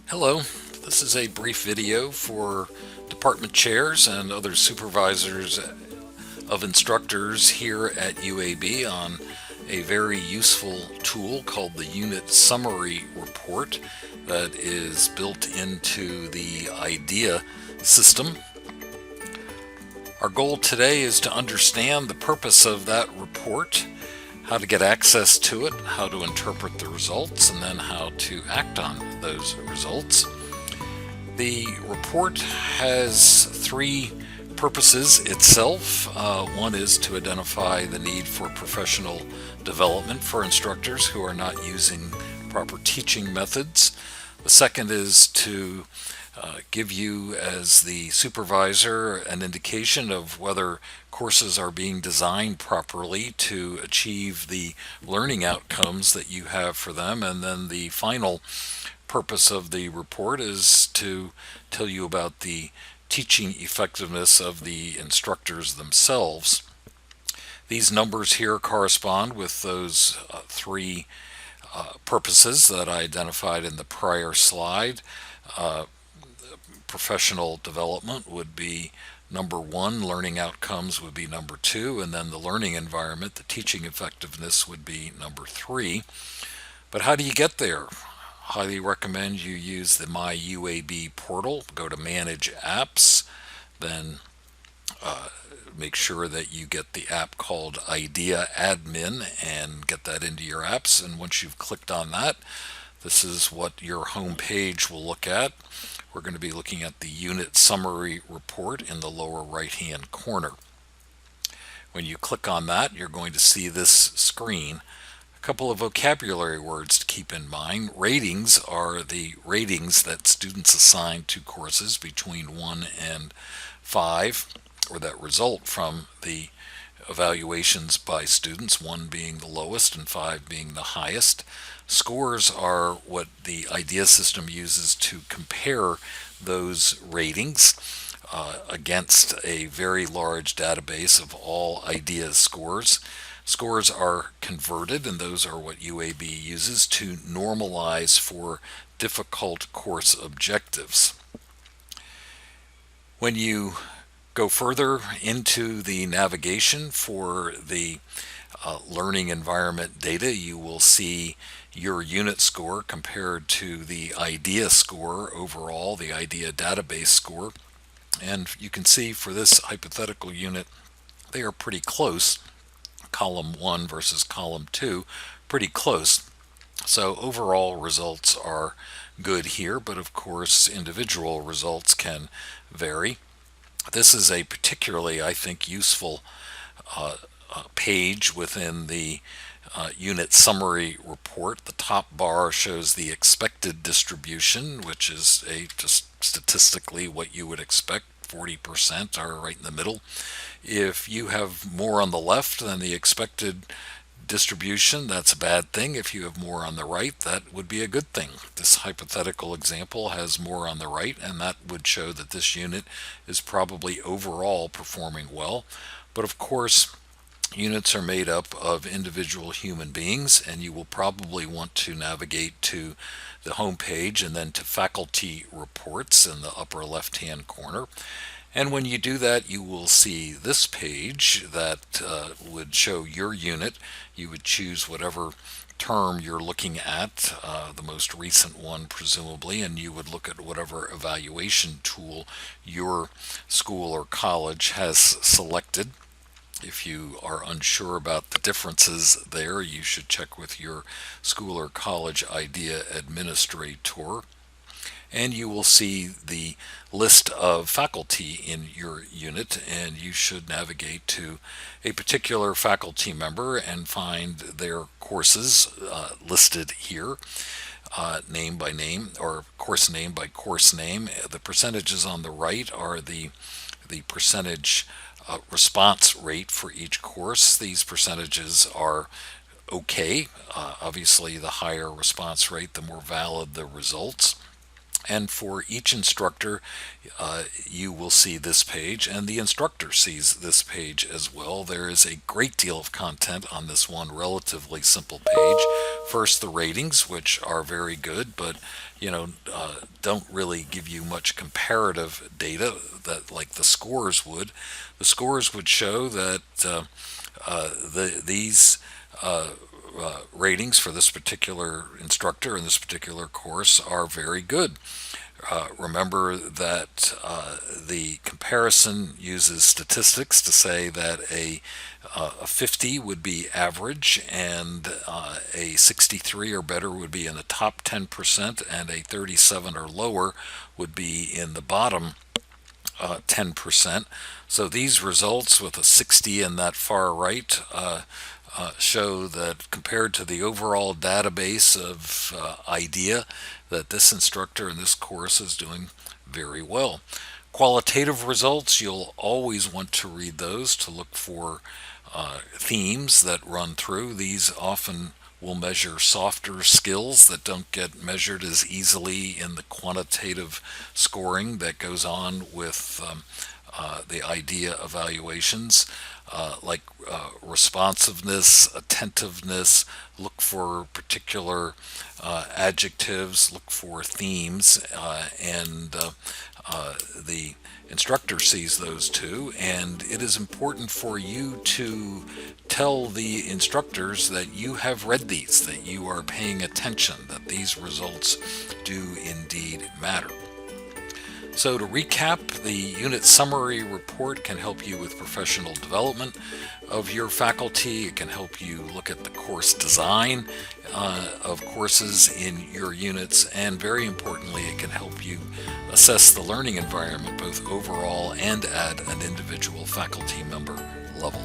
Hello, this is a brief video for department chairs and other supervisors of instructors here at UAB on a very useful tool called the Unit Summary Report that is built into the IDEA system. Our goal today is to understand the purpose of that report, how to get access to it, how to interpret the results, and then how to act on those results. The report has three purposes itself. One is to identify the need for professional development for instructors who are not using proper teaching methods. The second is to give you, as the supervisor, an indication of whether courses are being designed properly to achieve the learning outcomes that you have for them. And then the final purpose of the report is to tell you about the teaching effectiveness of the instructors themselves. These numbers here correspond with those three purposes that I identified in the prior slide. Professional development would be number one, learning outcomes would be number two, and then the learning environment, the teaching effectiveness, would be number three. But how do you get there? Highly recommend you use the My UAB portal. Go to Manage Apps, then make sure that you get the app called IDEA Admin and get that into your apps. And once you've clicked on that, this is what your home page will look at. We're going to be looking at the Unit Summary Report in the lower right-hand corner. When you click on that, you're going to see this screen. A couple of vocabulary words to keep in mind. Ratings are the ratings that students assign to courses between 1 and 5, or that result from the evaluations by students, 1 being the lowest and 5 being the highest. Scores are what the IDEA system uses to compare those ratings against a very large database of all IDEA scores. Scores are converted, and those are what UAB uses to normalize for difficult course objectives. When you go further into the navigation for the learning environment data, you will see your unit score compared to the IDEA score overall, the IDEA database score. And you can see for this hypothetical unit, they are pretty close. Column 1 versus column 2, pretty close. So overall results are good here, but of course individual results can vary. This is a particularly, I think, useful page within the unit summary report. The top bar shows the expected distribution, which is just statistically what you would expect. 40% are right in the middle. If you have more on the left than the expected distribution, that's a bad thing. If you have more on the right, that would be a good thing. This hypothetical example has more on the right, and that would show that this unit is probably overall performing well. But of course, units are made up of individual human beings, and you will probably want to navigate to the home page and then to faculty reports in the upper left-hand corner. And when you do that, you will see this page that would show your unit. You would choose whatever term you're looking at, the most recent one presumably, and you would look at whatever evaluation tool your school or college has selected. If you are unsure about the differences there, you should check with your school or college IDEA administrator. And you will see the list of faculty in your unit, and you should navigate to a particular faculty member and find their courses listed here, name by name, or course name by course name. The percentages on the right are the percentage response rate for each course. These percentages are okay. Obviously, the higher response rate, the more valid the results. And for each instructor, you will see this page, and the instructor sees this page as well. There is a great deal of content on this one relatively simple page. First, the ratings, which are very good, but don't really give you much comparative data that like the scores would. The scores would show that these ratings for this particular instructor in this particular course are very good. Remember that the comparison uses statistics to say that a 50 would be average, and a 63 or better would be in the top 10%, and a 37 or lower would be in the bottom 10%. So these results with a 60 in that far right show that compared to the overall database of IDEA, that this instructor in this course is doing very well. Qualitative results, you'll always want to read those to look for themes that run through. These often will measure softer skills that don't get measured as easily in the quantitative scoring that goes on with the IDEA evaluations, like responsiveness, attentiveness. Look for particular adjectives, look for themes, and the instructor sees those too. And it is important for you to tell the instructors that you have read these, that you are paying attention, that these results do indeed matter. So to recap, the unit summary report can help you with professional development of your faculty. It can help you look at the course design of courses in your units, and very importantly, it can help you assess the learning environment both overall and at an individual faculty member level.